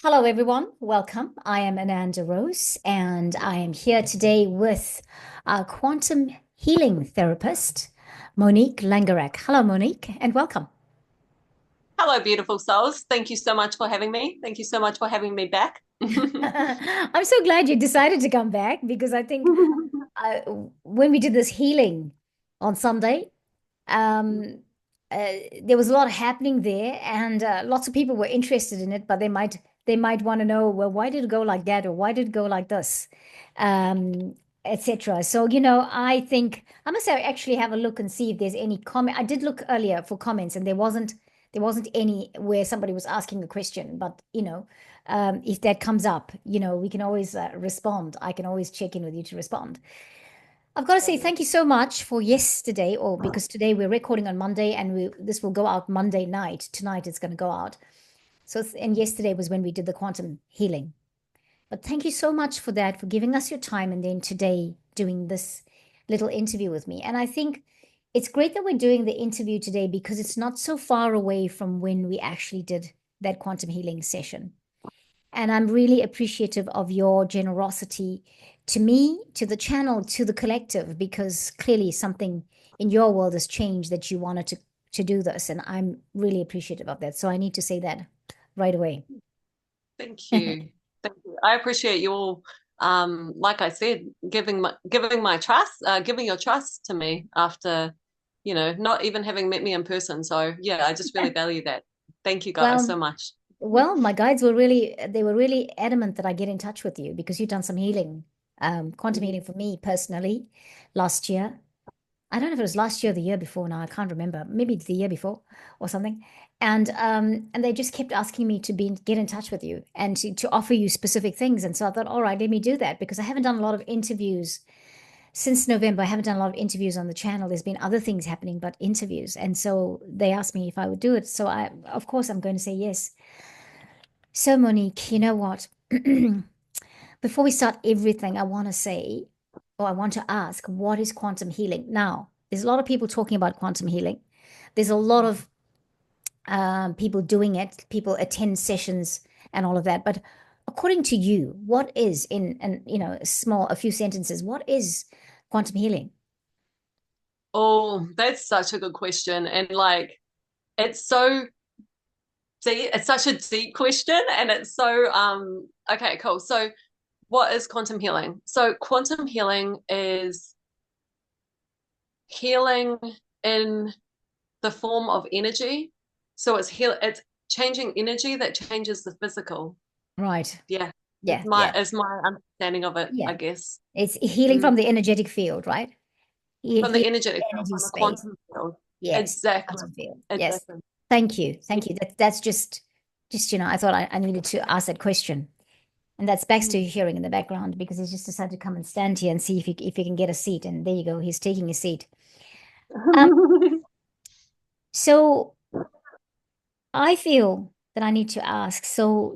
Hello, everyone. Welcome. I am Ananda Rose, and I am here today with our quantum healing therapist, Monique Langerak. Hello, Monique, and welcome. Hello, beautiful souls. Thank you so much for having me. Thank you so much for having me back. I'm so glad you decided to come back because I think uh, when we did this healing on Sunday, um, there was a lot happening there, and lots of people were interested in it, but they might want to know, well, why did it go like that, or why did it go like this, etc. So, I think I must actually have a look and see if there's any comment. I did look earlier for comments, and there wasn't any where somebody was asking a question, but if that comes up, we can always respond. I can always check in with you to respond. I've got to say thank you so much for yesterday, or because today we're recording on Monday and this will go out Monday night. Tonight it's going to go out. So, and yesterday was when we did the quantum healing. But thank you so much for that, for giving us your time, and then today doing this little interview with me. And I think it's great that we're doing the interview today because it's not so far away from when we actually did that quantum healing session. And I'm really appreciative of your generosity to me, to the channel, to the collective, because clearly something in your world has changed that you wanted to do this. And I'm really appreciative of that. So I need to say that right away. Thank you. Thank you. I appreciate you all, like I said, giving my trust, giving your trust to me after, not even having met me in person. So yeah, I just really value that. Thank you guys so Well, much. well, my guides they were really adamant that I get in touch with you because you've done some healing, quantum healing for me personally last year. I don't know if it was last year or the year before now. I can't remember. Maybe the year before or something. And they just kept asking me to get in touch with you and to offer you specific things. And so I thought, all right, let me do that because I haven't done a lot of interviews since November. I haven't done a lot of interviews on the channel. There's been other things happening, but interviews. And so they asked me if I would do it. So of course, I'm going to say yes. So Monique, you know what? Before we start everything, I want to say, or I want to ask, what is quantum healing? Now, there's a lot of people talking about quantum healing. There's a lot of people doing it. People attend sessions and all of that. But according to you, what is a few sentences, what is quantum healing? Oh, that's such a good question. And like, it's so deep, it's such a deep question. And it's so, okay, cool. So what is quantum healing? So quantum healing is healing in the form of energy. So it's changing energy that changes the physical. Right. Yeah. Is Yeah, my yeah, is my understanding of it, yeah. I guess. It's healing Mm. from the energetic field, right? From the Healing energetic field, energy from the space. quantum field. Yes, Exactly. quantum field. Yes. Exactly. Thank you. Yeah. Thank you. That's just, I thought I needed to ask that question. And that's Baxter Mm. you're hearing in the background because he's just decided to come and stand here and see if he can get a seat. And there you go. He's taking a seat. Um, so I feel that I need to ask. So,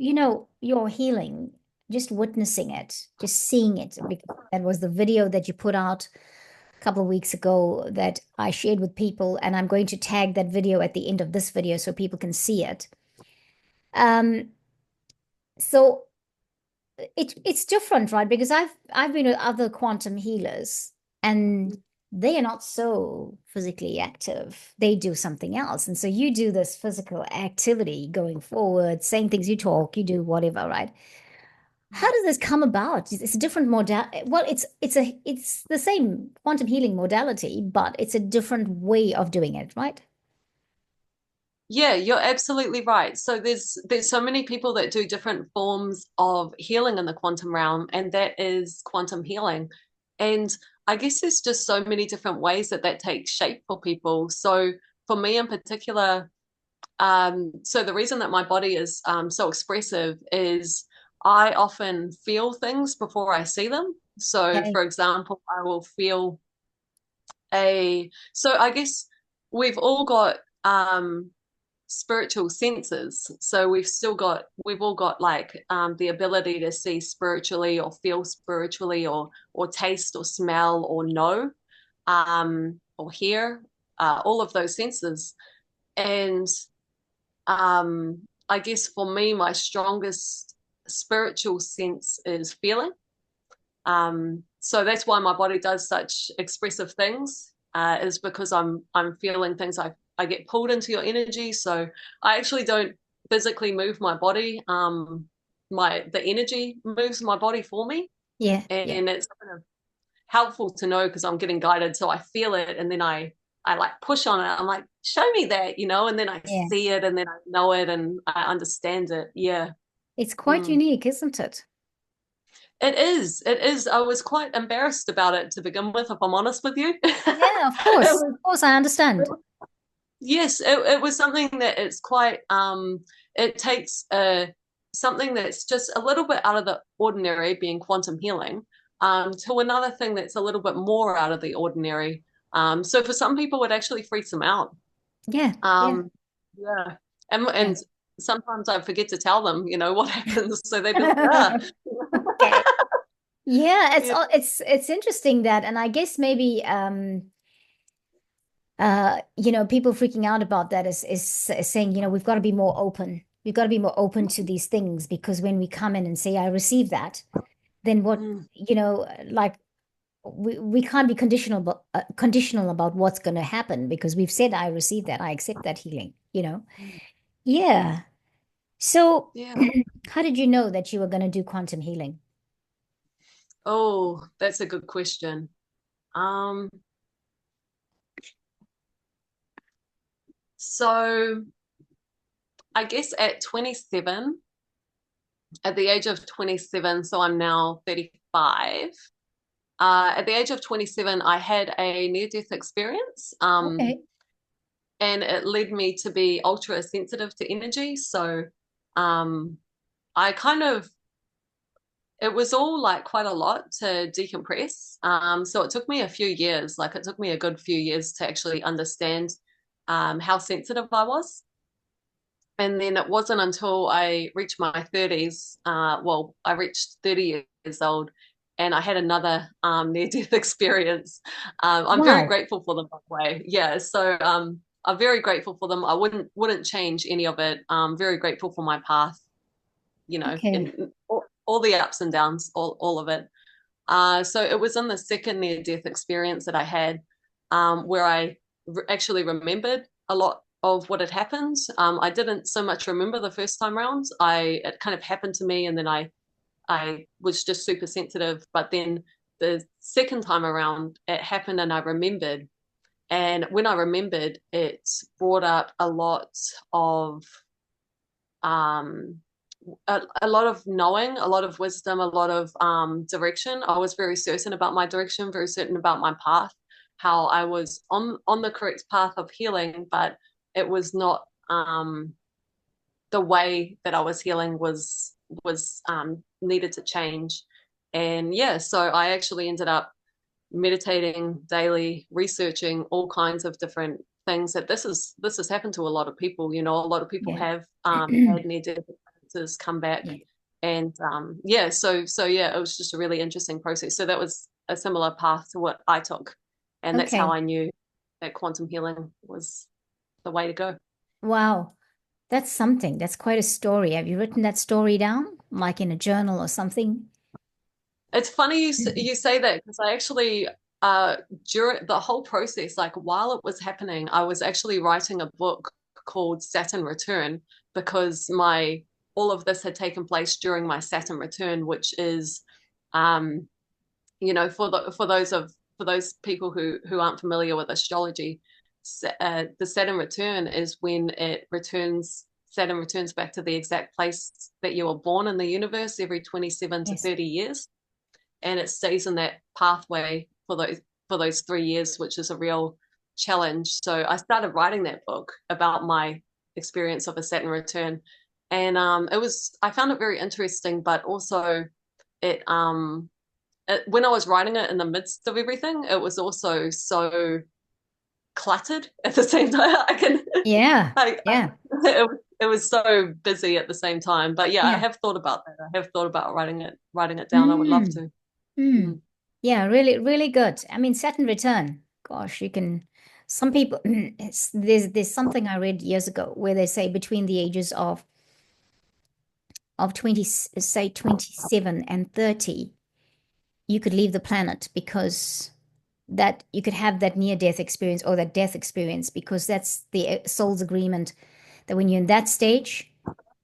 your healing, just witnessing it, just seeing it, because that was the video that you put out a couple of weeks ago that I shared with people, and I'm going to tag that video at the end of this video so people can see it. Um, so it's different, right? Because I've been with other quantum healers, and they are not so physically active. They do something else, and so you do this physical activity going forward, saying things, you talk, you do whatever, right? How does this come about? It's a different modality. Well, it's the same quantum healing modality, but it's a different way of doing it, right? Yeah, you're absolutely right. So there's so many people that do different forms of healing in the quantum realm, and that is quantum healing. And I guess there's just so many different ways that takes shape for people. So for me in particular, so the reason that my body is so expressive is I often feel things before I see them. So Okay. for example, I will feel so I guess we've all got spiritual senses. So we've all got like the ability to see spiritually or feel spiritually or taste or smell or know or hear, all of those senses. And I guess for me, my strongest spiritual sense is feeling. So that's why my body does such expressive things, is because I'm feeling things. I get pulled into your energy. So I actually don't physically move my body. The energy moves my body for me, Yeah, yeah, and it's kind of helpful to know because I'm getting guided. So I feel it, and then I like push on it. I'm like, show me that, and then I yeah. see it, and then I know it, and I understand it. Yeah. It's quite Mm. unique, isn't it? It is. It is. I was quite embarrassed about it to begin with, if I'm honest with you. Yeah, It was, of course, I understand. yes, it was something that it's quite it takes something that's just a little bit out of the ordinary, being quantum healing, to another thing that's a little bit more out of the ordinary. So for some people it actually freaks them out. Yeah, yeah, Um yeah. yeah. And sometimes I forget to tell them, what happens. So they'd be like, ah. Okay. Yeah, Yeah. it's interesting that, and I guess maybe people freaking out about that is saying, we've got to be more open. We've got to be more open to these things because when we come in and say, I receive that, then what, Mm. like we can't be conditional about what's going to happen because we've said, I receive that, I accept that healing. Yeah. So Yeah. how did you know that you were going to do quantum healing? Oh, that's a good question. Um, so I guess at the age of 27, so I'm now 35. At the age of 27, I had a near-death experience, Okay. and it led me to be ultra sensitive to energy. So um, I kind of it was all like quite a lot to decompress. So it took me a few years, like it took me a good few years to actually understand how sensitive I was. And then it wasn't until I reached my 30s, I reached 30 years old and I had another near death experience. I'm very Wow. grateful for them, by the way. Yeah. So I'm very grateful for them. I wouldn't change any of it. I'm very grateful for my path, Okay. and all the ups and downs, all of it. So it was in the second near death experience that I had, where I actually remembered a lot of what had happened. I didn't so much remember the first time round. It kind of happened to me, and then I was just super sensitive. But then the second time around, it happened, and I remembered. And when I remembered, it brought up a lot of um, a lot of knowing, a lot of wisdom, a lot of direction. I was very certain about my direction, very certain about my path, how I was on the correct path of healing, but it was not the way that I was healing was needed to change. And yeah, so I actually ended up meditating daily, researching all kinds of different things. That this has happened to a lot of people. A lot of people Yeah. have had near death experiences come back, Yeah. and yeah, so yeah, it was just a really interesting process. So that was a similar path to what I took, and that's how Okay. I knew that quantum healing was the way to go. Wow. That's something. That's quite a story. Have you written that story down, like in a journal or something? It's funny you say that because I actually uh during the whole process, like while it was happening, I was actually writing a book called Saturn Return because my all of this had taken place during my Saturn return, which is um for those people who aren't familiar with astrology, the Saturn return is when Saturn returns back to the exact place that you were born in the universe every 27 to Yes. 30 years, and it stays in that pathway for those 3 years, which is a real challenge. So I started writing that book about my experience of a Saturn return, and I found it very interesting, but also it when I was writing it in the midst of everything, it was also so cluttered at the same time. Yeah. I Yeah. it was so busy at the same time. But yeah, I Yeah. have thought about that. I have thought about writing it down. I would love Mm. to. Mm. Mm. Yeah, really, really good. I mean, Saturn return. Gosh, some people, there's something I read years ago where they say between the ages of of 20, say 27 and 30, you could leave the planet because that you could have that near death experience or that death experience because that's the soul's agreement that when you're in that stage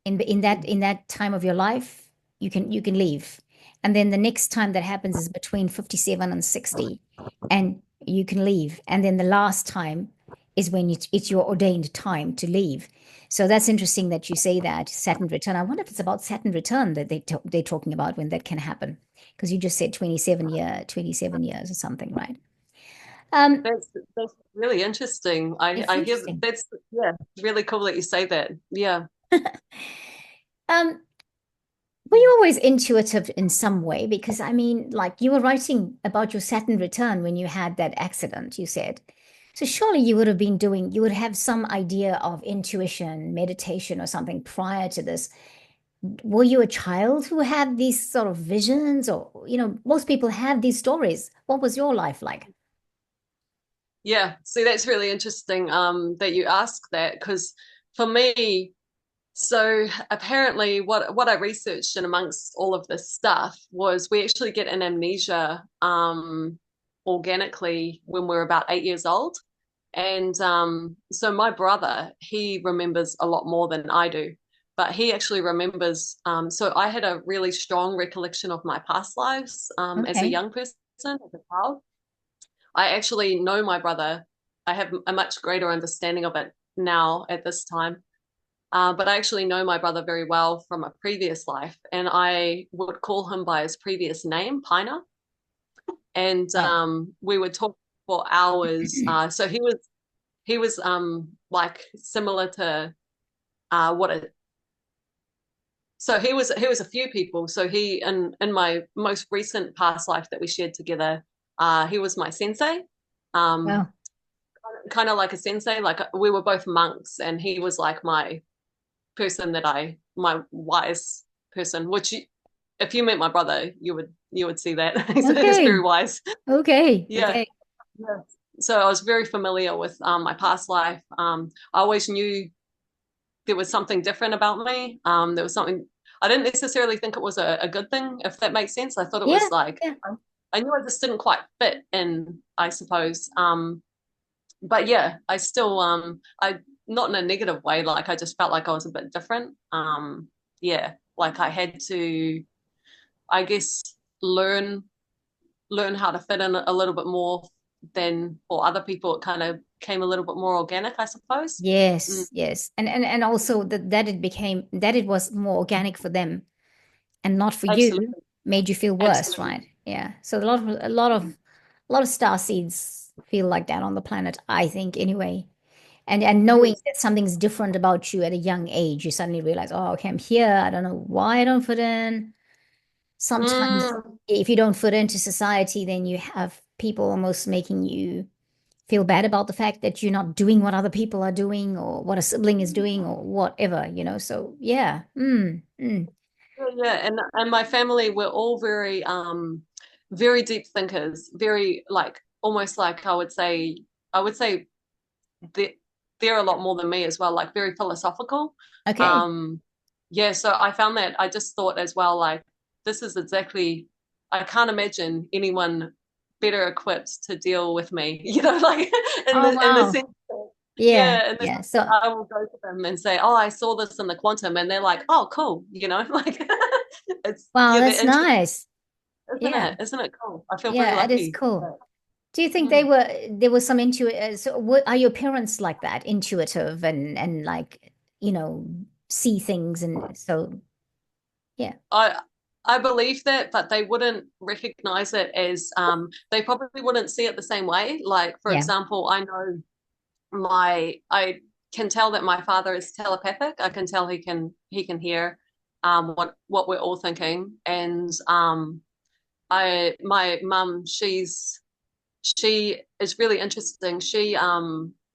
in that time of your life you can leave, and then the next time that happens is between 57 and 60, and you can leave, and then the last time is when it's your ordained time to leave. So that's interesting that you say that Saturn return. I wonder if it's about Saturn return that they're talking about when that can happen, because you just said 27 years or something, right? um That's really interesting. it's I hear interesting. that's, yeah, really cool that you say that. Yeah. um Were you always intuitive in some way? Because I mean, like you were writing about your Saturn return when you had that accident, you said. So surely you would have some idea of intuition, meditation, or something prior to this. Were you a child who had these sort of visions? Or, most people have these stories. What was your life like? Yeah. See, that's really interesting that you ask that, because for me, so apparently what I researched in amongst all of this stuff was we actually get an amnesia organically when we're about 8 years old. And so my brother, he remembers a lot more than I do, but he actually remembers. So I had a really strong recollection of my past lives as a Okay. young person, as a child. I actually know my brother. I have a much greater understanding of it now at this time. But I actually know my brother very well from a previous life, and I would call him by his previous name, Pina. And Oh. we would talk for hours. So he was like similar to what a so he was a few people. So he in my most recent past life that we shared together, he was my sensei. Um, Well, kind of like a sensei, like we were both monks, and he was like my person that my wise person, which if you met my brother, you would see that he's very okay. wise. Okay. Yeah. Okay. Yeah. So I was very familiar with my past life. I always knew there was something different about me. There was something I didn't necessarily think it was a good thing, if that makes sense. I thought it Yeah. was like Yeah. I knew I just didn't quite fit in, I suppose. But yeah, I still I not in a negative way, like I just felt like I was a bit different. Yeah, like I had to, I guess, learn learn how to fit in a little bit more than for other people. It kind of came a little bit more organic, I suppose. Mm, Yes, yes. And also that it was more organic for them and not for you absolutely. made you feel worse, Absolutely. right? Yeah. So a lot of star seeds feel like that on the planet, I think anyway. And knowing Yes. that something's different about you at a young age, you suddenly realize, oh, okay, I'm here. I don't know why I don't fit in. Sometimes Mm, if you don't fit into society, then you have people almost making you feel bad about the fact that you're not doing what other people are doing or what a sibling is doing or whatever. So yeah. yeah, and my family were all very deep thinkers, very like almost like I would say they, they're a lot more than me as well, like very philosophical. Okay. Um, yeah, so I found that I just thought as well, like this is exactly, I can't imagine anyone better equipped to deal with me, like in Oh, the wow. sense that, Yeah. yeah, in the Yeah. sense that So, I will go to them and say, oh, I saw this in the quantum, and they're like, oh, cool, like it's wow, yeah, they're that's interested, nice. isn't Yeah. it? Isn't it cool? I feel very Yeah, it is lucky. cool. Do you think Mm. there was some so are your parents like that, intuitive and like, see things and so yeah. I I believe that, but they wouldn't recognize it as they probably wouldn't see it the same way. Like, for Yeah. example, I can tell that my father is telepathic. I can tell he can hear what we're all thinking. And I my mum, she is really interesting. She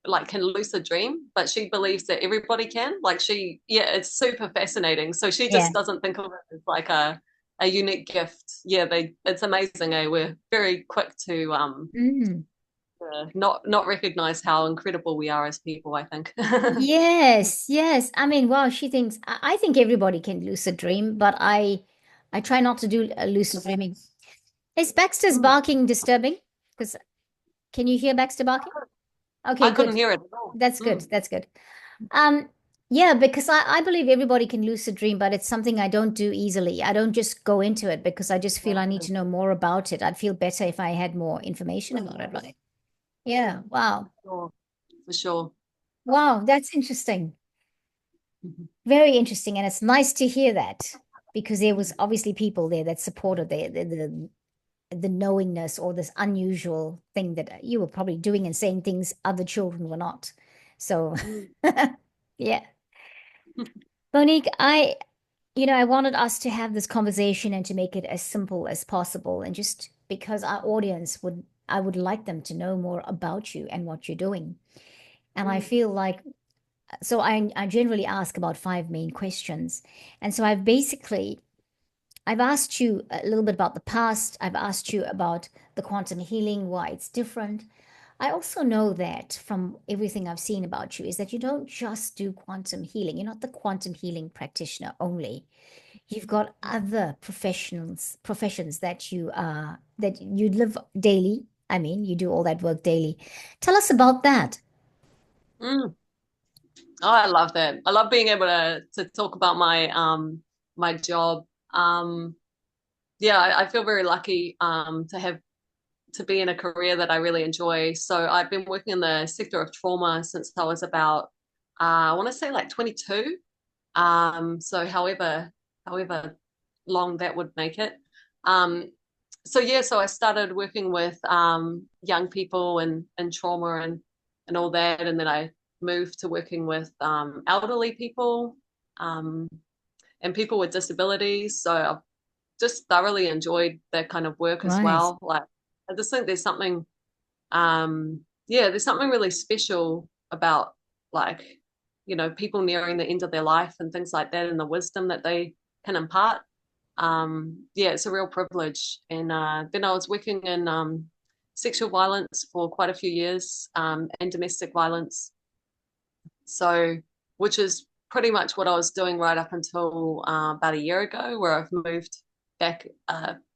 like can lucid dream, but she believes that everybody can. Like yeah, it's super fascinating. So she Yeah. just doesn't think of it as like a unique gift. Yeah, it's amazing. We're very quick to Mm. to not recognize how incredible we are as people, I think. Yes, yes. I mean, wow, she thinks I think everybody can lucid dream, but I try not to do lucid dreaming. Is Baxter's Mm. barking disturbing? Because can you hear Baxter barking? I Okay, couldn't good. hear it at all. That's good. Mm. That's good. Um, yeah, because I believe everybody can lucid dream, but it's something I don't do easily. I don't just go into it because I just feel I need to know more about it. I'd feel better if I had more information about it, right? Yeah. Wow. Sure, for sure. Wow, that's interesting. Mhm. Very interesting. And it's nice to hear that because there was obviously people there that supported the knowingness or this unusual thing that you were probably doing and saying things other children were not. So, Mm. yeah. Monique, I wanted us to have this conversation and to make it as simple as possible. And just because our audience I would like them to know more about you and what you're doing. And I Mm. feel like, so I generally ask about five main questions. And so I've asked you a little bit about the past. I've asked you about the quantum healing, why it's different. I also know that from everything I've seen about you is that you don't just do quantum healing. You're not the quantum healing practitioner only. You've got other professions that you live daily. I mean, you do all that work daily. Tell us about that. Mm. Oh, I love that. I love being able to talk about my job. Yeah, I feel very lucky to be in a career that I really enjoy. So I've been working in the sector of trauma since I was about I want to say like 22. So however long that would make it. Um, so yeah, so I started working with young people and trauma and all that, and then I moved to working with elderly people um, and people with disabilities. So I've just thoroughly enjoyed that kind of work as Right. well. Like I just think there's something really special about like people nearing the end of their life and things like that, and the wisdom that they can impart. Yeah, it's a real privilege. And then I was working in sexual violence for quite a few years, and domestic violence. So, which is pretty much what I was doing right up until about a year ago, where I've moved back,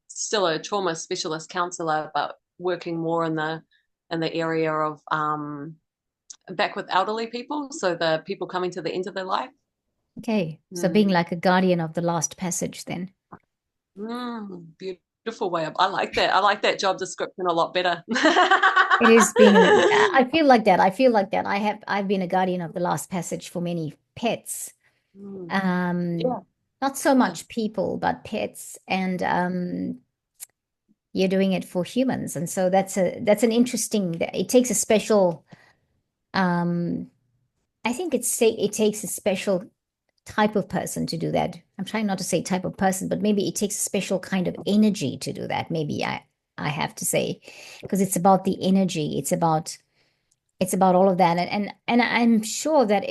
still a trauma specialist counselor, but working more in the area of back with elderly people, so the people coming to the end of their life. Okay. So being Mm. like a guardian of the last passage then. Beautiful way of, I like that. I like that job description a lot better. It is being, I feel like that. I feel like that. I've been a guardian of the last passage for many pets. Mm. Um, Yeah, Not so yeah, much people, but pets, and you're doing it for humans. And so that's an interesting, it takes a special, um, I think it takes a special type of person to do that. I'm trying not to say type of person, but maybe it takes a special kind of energy to do that. Maybe I have to say, because it's about the energy. It's about all of that. And I'm sure that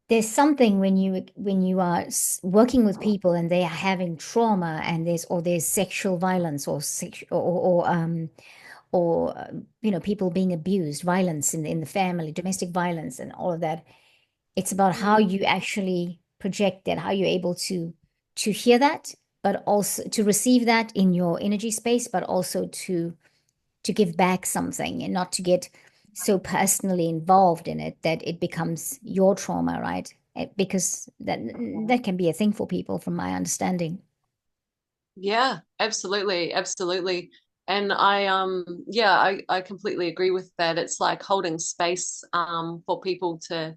there's something when you are working with people and they are having trauma and there's sexual violence or sexual or people being abused, violence in the family, domestic violence and all of that. It's about how mm, you actually project that, how you're able to hear that, but also to receive that in your energy space, but also to give back something and not to get so personally involved in it that it becomes your trauma, right? Because that can be a thing for people, from my understanding. yeah, absolutely, absolutely. And I completely agree with that. It's like holding space for people to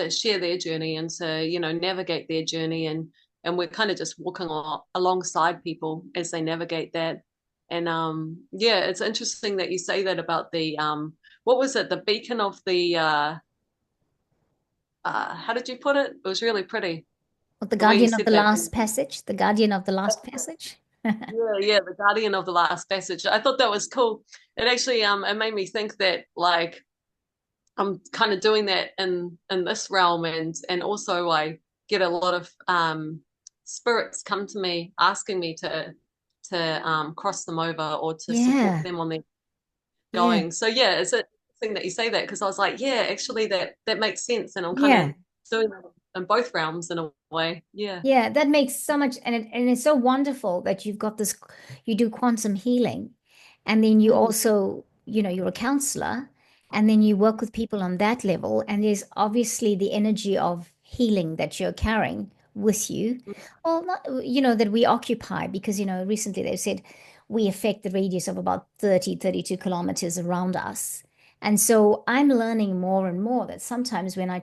share their journey and to navigate their journey, and we're kind of just walking alongside people as they navigate that. And yeah, it's interesting that you say that about the what was it, the beacon of the how did you put it? It was really pretty But the the way you guardian of said the that. last passage, the guardian of the last passage. Yeah, the guardian of the last passage. I thought that was cool. It actually it made me think that like I'm kind of doing that in this realm, and also I get a lot of spirits come to me asking me to cross them over or to support Yeah. them on their. Yeah. going. So yeah, it's a thing that you say that, because I was like, yeah, actually that makes sense, and I'm kind of Yeah. doing that in both realms in a way. Yeah. Yeah, that makes so much, and it's so wonderful that you've got this, you do quantum healing, and then you Mm, also, you're a counselor, and then you work with people on that level, and there's obviously the energy of healing that you're carrying with you. mm, Well, not, that we occupy because, recently they said we affect the radius of about 32 kilometers around us. And so I'm learning more and more that sometimes when I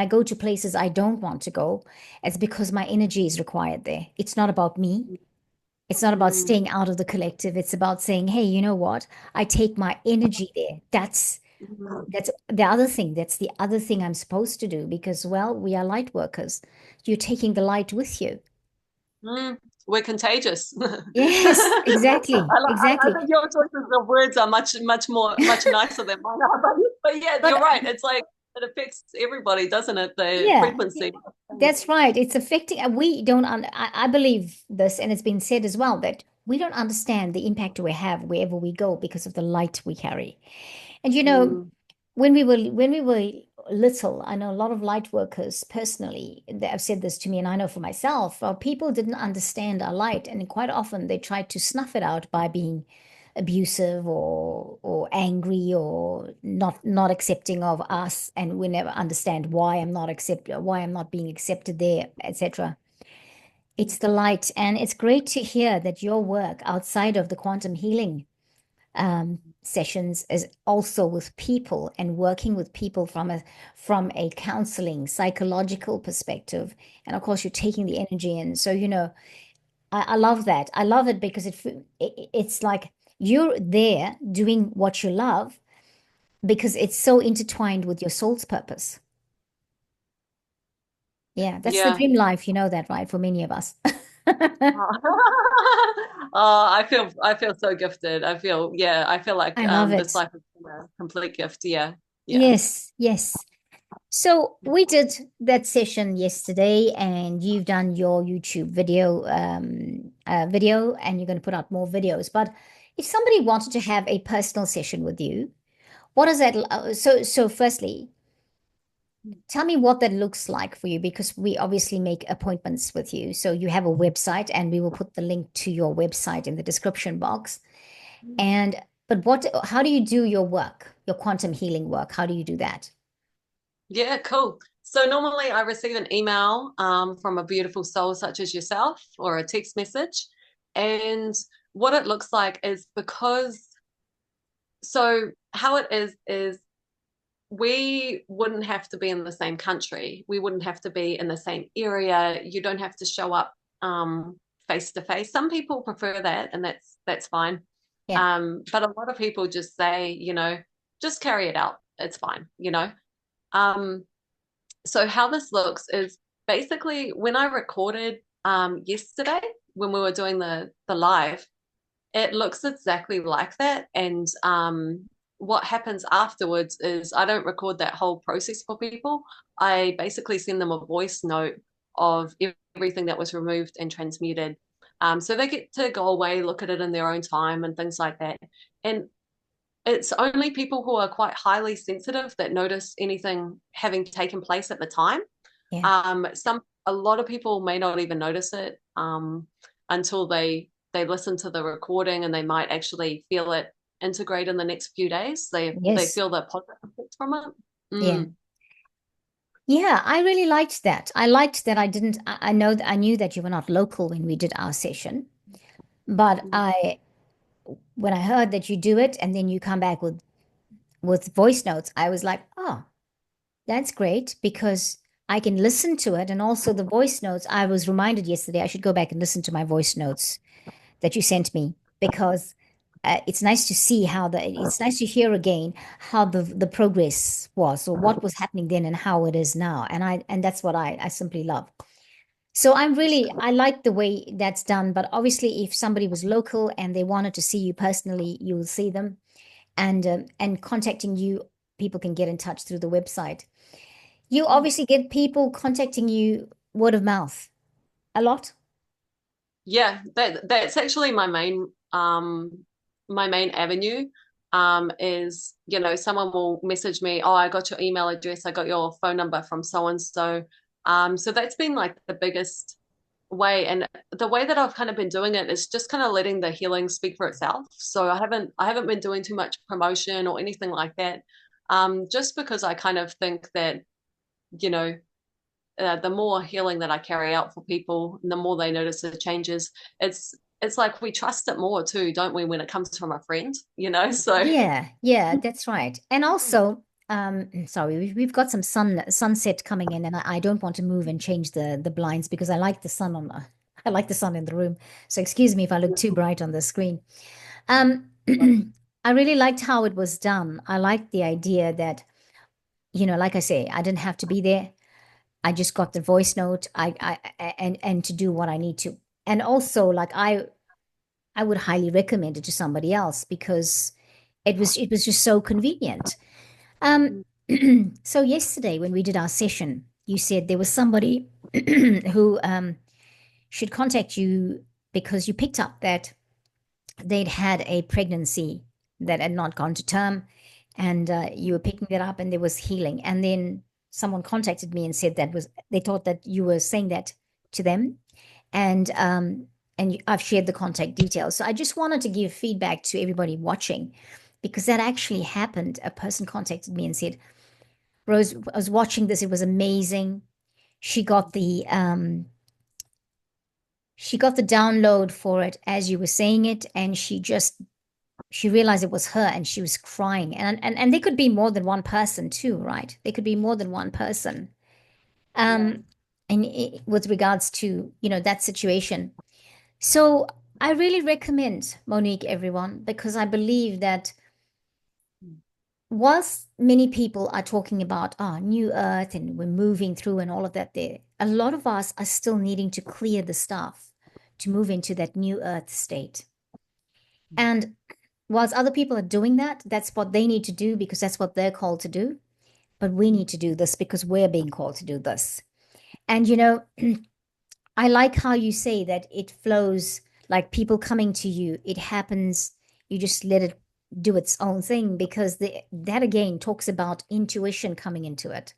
go to places I don't want to go, it's because my energy is required there. It's not about me. It's not about mm, staying out of the collective. It's about saying, hey, you know what? I take my energy there. mm, That's the other thing. That's the other thing I'm supposed to do because, well, we are light workers. You're taking the light with you. mm. We're contagious. Yes, exactly, I exactly. think your choices of words are much nicer than mine are. But yeah, But you're right. It's like it affects everybody, doesn't it? The yeah, frequency. that's right. It's affecting, we don't, I believe this, and it's been said as well, that we don't understand the impact we have wherever we go because of the light we carry. And Mm, when we were little, I know a lot of light workers personally that have said this to me, and I know for myself, people didn't understand our light, and quite often they tried to snuff it out by being abusive or angry or not accepting of us, and we never understand why I'm not being accepted there, etc. It's the light, and it's great to hear that your work outside of the quantum healing sessions is also with people and working with people from a counseling psychological perspective, and of course you're taking the energy in. So I love that. I love it because it's like you're there doing what you love because it's so intertwined with your soul's purpose. Yeah, that's the yeah. dream life. You know that, right? For many of us. Oh, I feel so gifted. I feel like I love this it. life is a complete gift. Yeah. Yeah. Yes, yes. So we did that session yesterday, and you've done your YouTube video, and you're going to put out more videos. But if somebody wanted to have a personal session with you, what is that? So firstly, tell me what that looks like for you, because we obviously make appointments with you. So you have a website, and we will put the link to your website in the description box. And but how do you do your work, your quantum healing work? How do you do that? Yeah, cool. So normally I receive an email from a beautiful soul such as yourself, or a text message. And what it looks like is, because so how it is we wouldn't have to be in the same country. We wouldn't have to be in the same area. You don't have to show up face to face. Some people prefer that, and that's fine. Yeah. But a lot of people just say, just carry it out. It's fine. Um, so how this looks is, basically, when I recorded yesterday, when we were doing the live, it looks exactly like that. And what happens afterwards is, I don't record that whole process for people. I basically send them a voice note of everything that was removed and transmuted. So they get to go away, look at it in their own time, and things like that. And it's only people who are quite highly sensitive that notice anything having taken place at the time. Yeah. A lot of people may not even notice it until they listen to the recording, and they might actually feel it integrate in the next few days. They Yes. feel the positive effects from it. Yeah. Mm, Yeah, I really liked that. I liked that I didn't, I know that I knew that you were not local when we did our session, but mm, when I heard that you do it and then you come back with voice notes, I was like, oh, that's great because I can listen to it. And also the voice notes, I was reminded yesterday I should go back and listen to my voice notes that you sent me because it's nice to see it's nice to hear again how the progress was or what was happening then and how it is now. And that's what I simply love. So I like the way that's done. But obviously, if somebody was local and they wanted to see you personally, you will see them. And contacting you, people can get in touch through the website. You mm. obviously get people contacting you word of mouth a lot. Yeah, that's actually my main avenue. is, someone will message me, oh, I got your email address, I got your phone number from so and so. So that's been like the biggest way. And the way that I've kind of been doing it is just kind of letting the healing speak for itself. So I haven't been doing too much promotion or anything like that. Just because I kind of think that, you know, the more healing that I carry out for people, the more they notice the changes. It's like we trust it more too, don't we, when it comes from a friend, So Yeah, yeah, that's right. And also, sorry, we've got some sunset coming in, and I don't want to move and change the blinds because I like the sun on the I like the sun in the room. So excuse me if I look too bright on the screen. Um, I really liked how it was done. I liked the idea that, like I say, I didn't have to be there. I just got the voice note. And to do what I need to. And also, like I would highly recommend it to somebody else because it was just so convenient. Um, so yesterday when we did our session, you said there was somebody who should contact you because you picked up that they'd had a pregnancy that had not gone to term, and you were picking that up, and there was healing. And then someone contacted me and said that was they thought that you were saying that to them, and I've shared the contact details. So I just wanted to give feedback to everybody watching because that actually happened. A person contacted me and said, Rose, I was watching this. It was amazing. She got the um, she got the download for it as you were saying it, and she realized it was her, and she was crying. And there could be more than one person too, right? There could be more than one person. yeah. Um, and with regards to that situation. So I really recommend Monique, everyone, because I believe that whilst many people are talking about new earth and we're moving through and all of that, there a lot of us are still needing to clear the stuff to move into that new earth state. And whilst other people are doing that, that's what they need to do because that's what they're called to do. But we need to do this because we're being called to do this. And I like how you say that it flows like people coming to you. It happens. You just let it do its own thing because that again talks about intuition coming into it.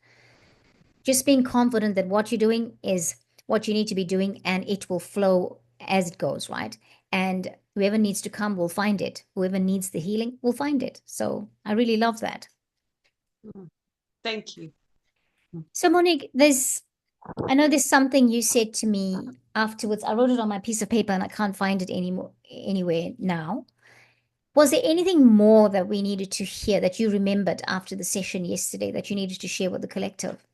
Just being confident that what you're doing is what you need to be doing and it will flow as it goes, right? And whoever needs to come will find it. Whoever needs the healing will find it. So I really love that. Thank you. So Monique, I know there's something you said to me afterwards. I wrote it on my piece of paper and I can't find it anymore anywhere now. Was there anything more that we needed to hear that you remembered after the session yesterday that you needed to share with the collective?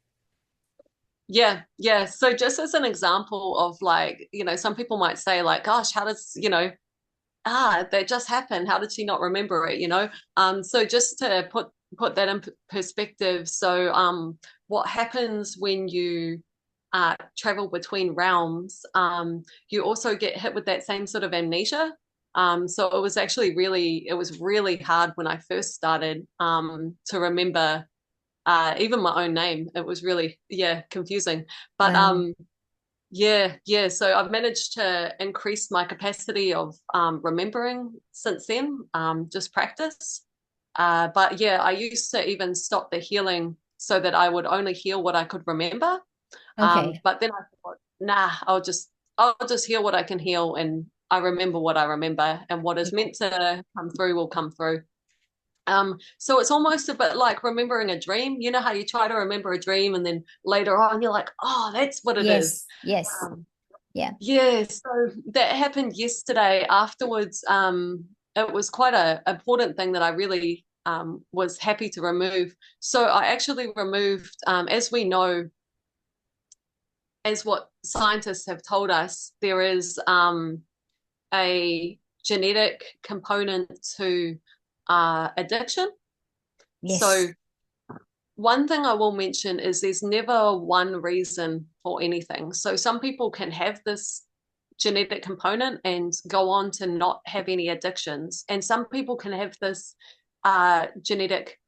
Yeah, yeah. So just as an example of like, some people might say like, gosh, how does, that just happened. How did she not remember it, So just to put that in perspective. So what happens when you travel between realms, you also get hit with that same sort of amnesia. So it was really hard when I first started to remember even my own name. It was really, yeah, confusing. But Wow. yeah, yeah. So I've managed to increase my capacity of remembering since then, just practice. But yeah, I used to even stop the healing so that I would only heal what I could remember. Okay. But then I thought, nah, I'll just heal what I can heal, and I remember what I remember, and what is Yeah. meant to come through will come through. So it's almost a bit like remembering a dream. You know how you try to remember a dream and then later on you're like, oh, that's what it is. Yes. Yes. Um, Yeah. yeah, so that happened yesterday. Afterwards, it was quite a important thing that I really was happy to remove. So I actually removed, as we know, as what scientists have told us, there is a genetic component to addiction. So Yes. one thing I will mention is there's never one reason for anything. So some people can have this genetic component and go on to not have any addictions. And some people can have this genetic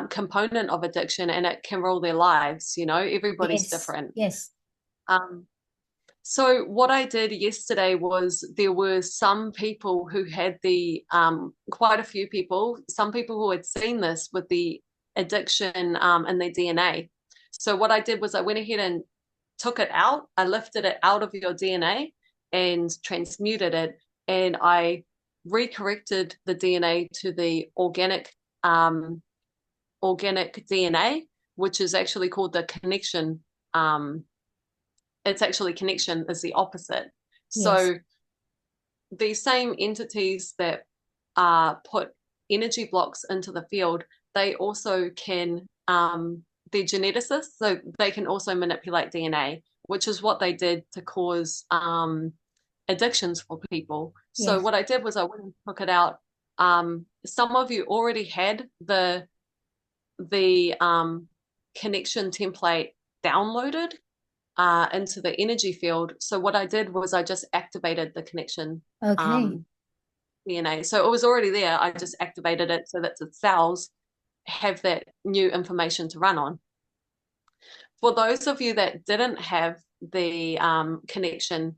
component of addiction and it can rule their lives. Everybody's Yes. different. Yes. Um, So what I did yesterday was there were some people who had quite a few people, some people who had seen this with the addiction in their DNA. So what I did was I went ahead and took it out. I lifted it out of your DNA and transmuted it, and I recorrected the DNA to the organic DNA, which is actually called the connection. It's actually connection is the opposite. Yes. So these same entities that put energy blocks into the field, they also can, they're geneticists, so they can also manipulate DNA, which is what they did to cause addictions for people. So Yes. what I did was I went and took it out. Some of you already had the connection template downloaded into the energy field. So what I did was I just activated the connection Okay. um, DNA. So it was already there. I just activated it so that the cells have that new information to run on. For those of you that didn't have the connection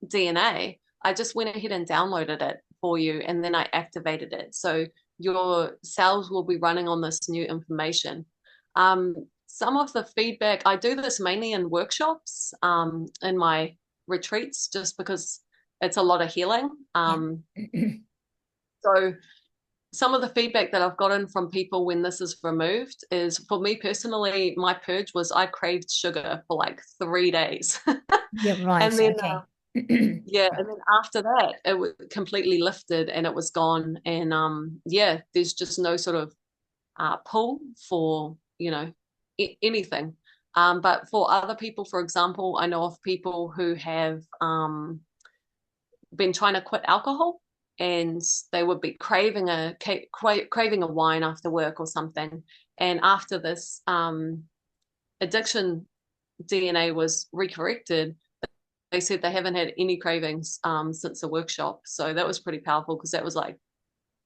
DNA, I just went ahead and downloaded it for you, and then I activated it. So your cells will be running on this new information. Some of the feedback, I do this mainly in workshops, in my retreats, just because it's a lot of healing. Yeah. So some of the feedback that I've gotten from people when this is removed is, for me personally, my purge was I craved sugar for like 3 days. You're right. And then Okay. yeah, and Right. then after that, it was completely lifted and it was gone. And yeah, there's just no sort of pull for anything. But for other people, for example, I know of people who have been trying to quit alcohol, and they would be craving a wine after work or something. And after this addiction DNA was recorrected, they said they haven't had any cravings since the workshop. So that was pretty powerful, because that was like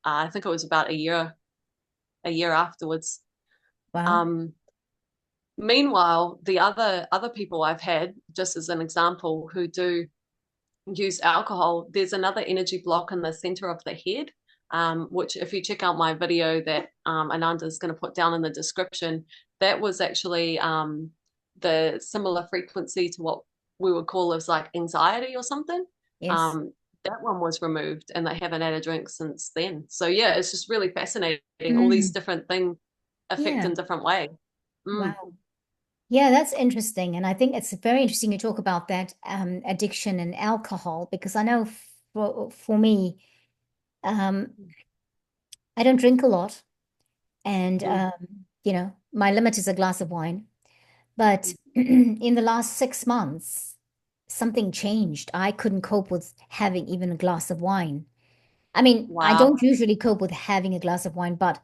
I think it was about a year afterwards. Wow. Um, Meanwhile, the other people I've had, just as an example, who do use alcohol, there's another energy block in the center of the head, which if you check out my video that Ananda is going to put down in the description, that was actually the similar frequency to what we would call as like anxiety or something. Yes. Um, that one was removed, and they haven't had a drink since then. So yeah, it's just really fascinating. All these Mm. different things affect Yeah. in different ways. Mm, Wow. Yeah, that's interesting. And I think it's very interesting you talk about that addiction and alcohol, because I know for me, um, I don't drink a lot. And, mm, my limit is a glass of wine. But mm. in the last 6 months, something changed. I couldn't cope with having even a glass of wine. I mean, I Wow. don't usually cope with having a glass of wine, but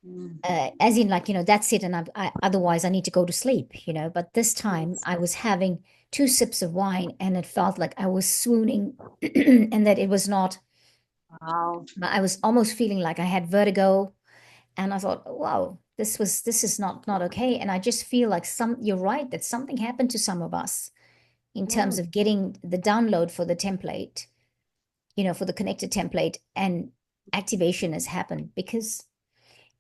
Mm, as in, like, that's it. And otherwise, I need to go to sleep, But this time yes. I was having 2 sips of wine and it felt like I was swooning and that it was not, Wow. I was almost feeling like I had vertigo. And I thought, wow, this is not okay. And I just feel like you're right, that something happened to some of us in terms Mm, of getting the download for the template, for the connected template, and activation has happened because,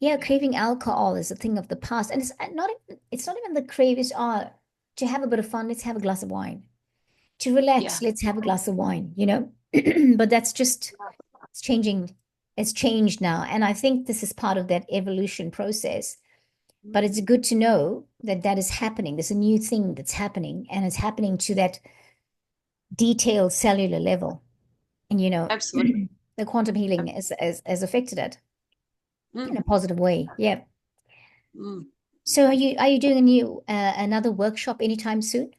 yeah, craving alcohol is a thing of the past. And it's not even the cravings are to have a bit of fun, let's have a glass of wine. To yeah. relax, let's have a glass of wine. But that's just it's changing. It's changed now. And I think this is part of that evolution process. But it's Mm, good to know that that is happening. There's a new thing that's happening, and it's happening to that detailed cellular level. And absolutely. the quantum healing has affected it in Mm, a positive way. Yeah. mm. So are you doing another workshop anytime soon?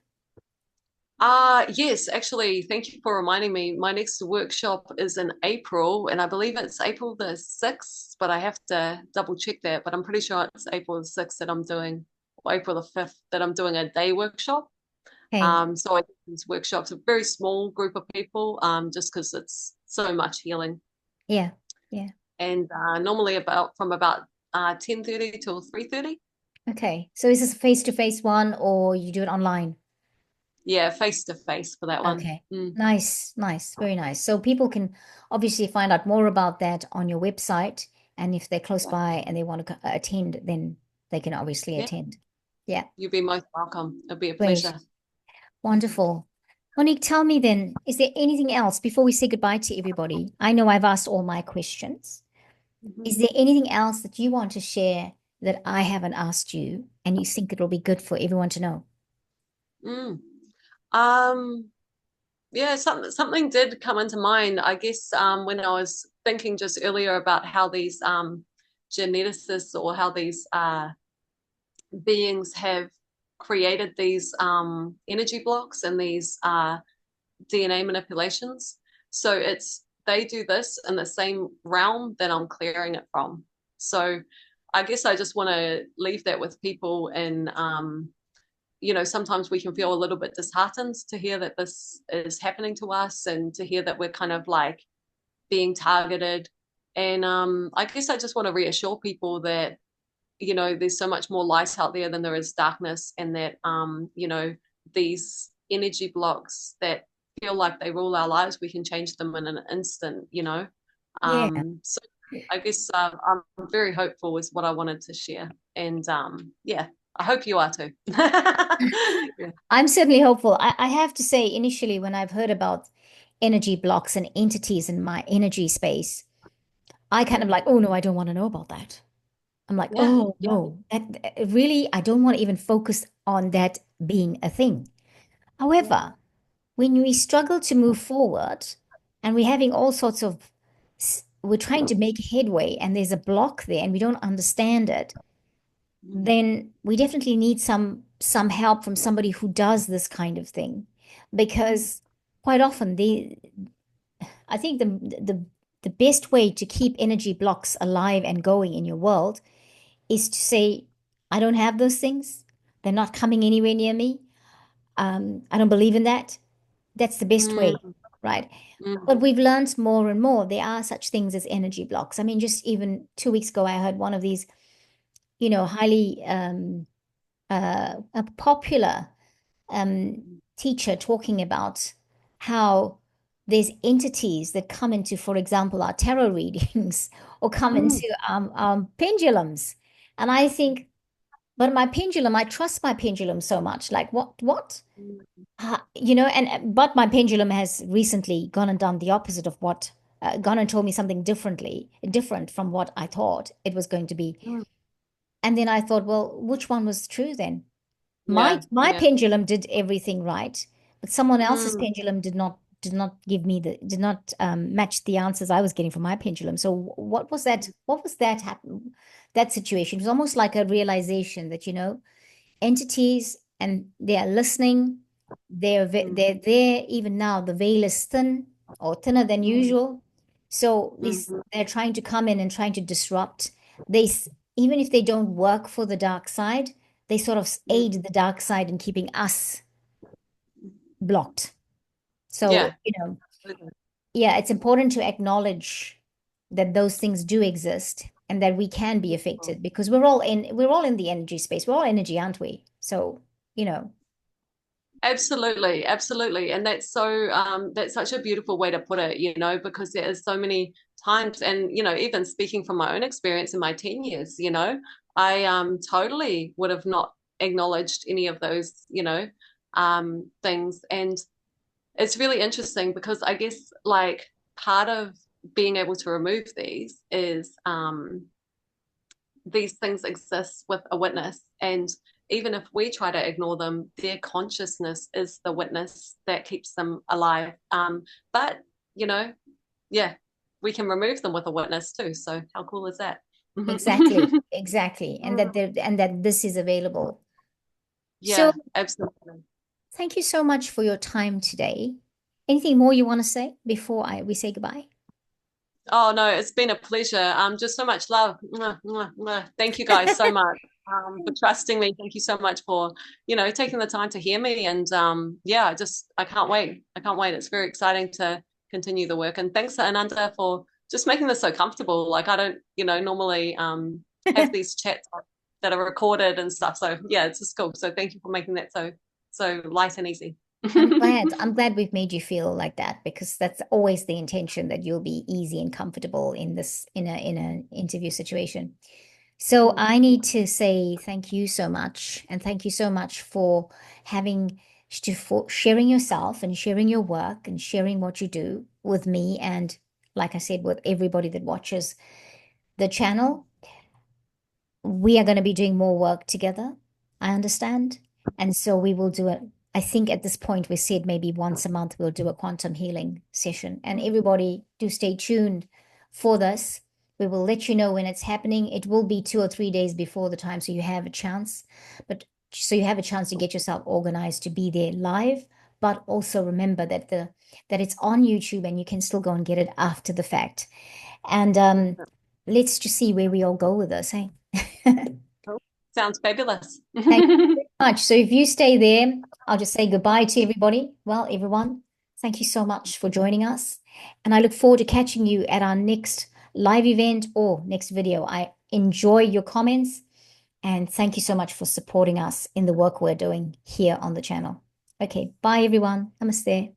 Yes, actually, thank you for reminding me. My next workshop is in April, and I believe it's April the 6th, but I have to double check that. But I'm pretty sure it's April the 6th that I'm doing, or April the 5th that I'm doing a day workshop. Okay. So I think these workshops are a very small group of people, just because it's so much healing. Yeah. Yeah. And normally from about 10:30 till 3:30. Okay. So is this a face-to-face one or you do it online? yeah, face to face for that one. Okay. Nice, nice, very nice. So people can obviously find out more about that on your website. And if they're close by and they want to attend, then they can obviously Yeah, attend. Yeah, you'd be most welcome. It'd be a great. pleasure. Wonderful. Monique, tell me then, is there anything else before we say goodbye to everybody? I know I've asked all my questions. Mhm. Is there anything else that you want to share that I haven't asked you and you think it'll be good for everyone to know? Mm. Um, yeah, something did come into mind, I guess, when I was thinking just earlier about how these geneticists or how these beings have created these energy blocks and these DNA manipulations. So it's they do this in the same realm that I'm clearing it from. So I guess I just want to leave that with people. And sometimes we can feel a little bit disheartened to hear that this is happening to us, and to hear that we're kind of like being targeted. And I guess I just want to reassure people that there's so much more light out there than there is darkness, and that these energy blocks that feel like they rule our lives, we can change them in an instant. Yeah. So I guess I'm very hopeful is what I wanted to share. And yeah, I hope you are too. Yeah. I'm certainly hopeful. I have to say, initially, when I've heard about energy blocks and entities in my energy space, I kind of Mm. like, oh no, I don't want to know about that. I'm like, Yeah, oh yeah. no, that really, I don't want to even focus on that being a thing. Yeah. However, when we struggle to move forward and we're having all sorts of, we're trying to make headway and there's a block there and we don't understand it, Mm. then we definitely need some help from somebody who does this kind of thing. Mm. Because quite often I think the best way to keep energy blocks alive and going in your world is to say, I don't have those things. They're not coming anywhere near me. I don't believe in that. That's the best way, Mm. right? Mm. But we've learned more and more. There are such things as energy blocks. I mean, just even 2 weeks ago, I heard one of these, highly a popular teacher talking about how there's entities that come into, for example, our tarot readings or come Mm. into pendulums. And I think, but my pendulum, I trust my pendulum so much. Like, what? Mm. But my pendulum has recently gone and done the opposite of what, gone and told me something different from what I thought it was going to be. Mm. And then I thought, well, which one was true then? My Yeah, my yeah. pendulum did everything right, but someone else's Mm. pendulum did not give me the did not match the answers I was getting from my pendulum. So what was that? What was that happen? That situation? It was almost like a realization that, entities and they are listening. Mm. They're there even now. The veil is thin or thinner than Mm. usual. So this Mm. they're trying to come in and trying to disrupt. They even if they don't work for the dark side, they sort of Mm. aid the dark side in keeping us blocked. So, Yeah. Absolutely. yeah, it's important to acknowledge that those things do exist and that we can be affected because we're all in the energy space. We're all energy, aren't we? So, you know, Absolutely, absolutely. And that's such a beautiful way to put it, because there is so many times, and even speaking from my own experience in my 10 years, I totally would have not acknowledged any of those, things. And it's really interesting because I guess like part of being able to remove these is these things exist with a witness. And even if we try to ignore them, their consciousness is the witness that keeps them alive. But, you know, yeah, we can remove them with a witness too. So how cool is that? exactly, exactly. And that this is available. So Yeah, absolutely. thank you so much for your time today. Anything more you want to say before we say goodbye? Oh no, it's been a pleasure. Just so much love. Mwah, mwah, mwah. Thank you guys so much for trusting me. Thank you so much for, taking the time to hear me. And yeah, I can't wait. I can't wait. It's very exciting to continue the work. And thanks to Ananda for just making this so comfortable. Like I don't, normally have these chats that are recorded and stuff. So yeah, it's just cool. So thank you for making that so light and easy. I'm glad. I'm glad we've made you feel like that because that's always the intention that you'll be easy and comfortable in this in an interview situation. So Mm. I need to say thank you so much and thank you so much for having for sharing yourself and sharing your work and sharing what you do with me and like I said with everybody that watches the channel. We are going to be doing more work together. I understand. And so we will do it. I think at this point we said maybe once a month we'll do a quantum healing session. And everybody do stay tuned for this. We will let you know when it's happening. It will be 2 or 3 days before the time, so you have a chance. But so you have a chance to get yourself organized to be there live. But also remember that that it's on YouTube and you can still go and get it after the fact. And let's just see where we all go with this, hey? Cool. Sounds fabulous. Thank you very much. So if you stay there, I'll just say goodbye to everybody. Well, everyone, thank you so much for joining us. And I look forward to catching you at our next live event or next video. I enjoy your comments and thank you so much for supporting us in the work we're doing here on the channel. Okay, bye everyone. Namaste.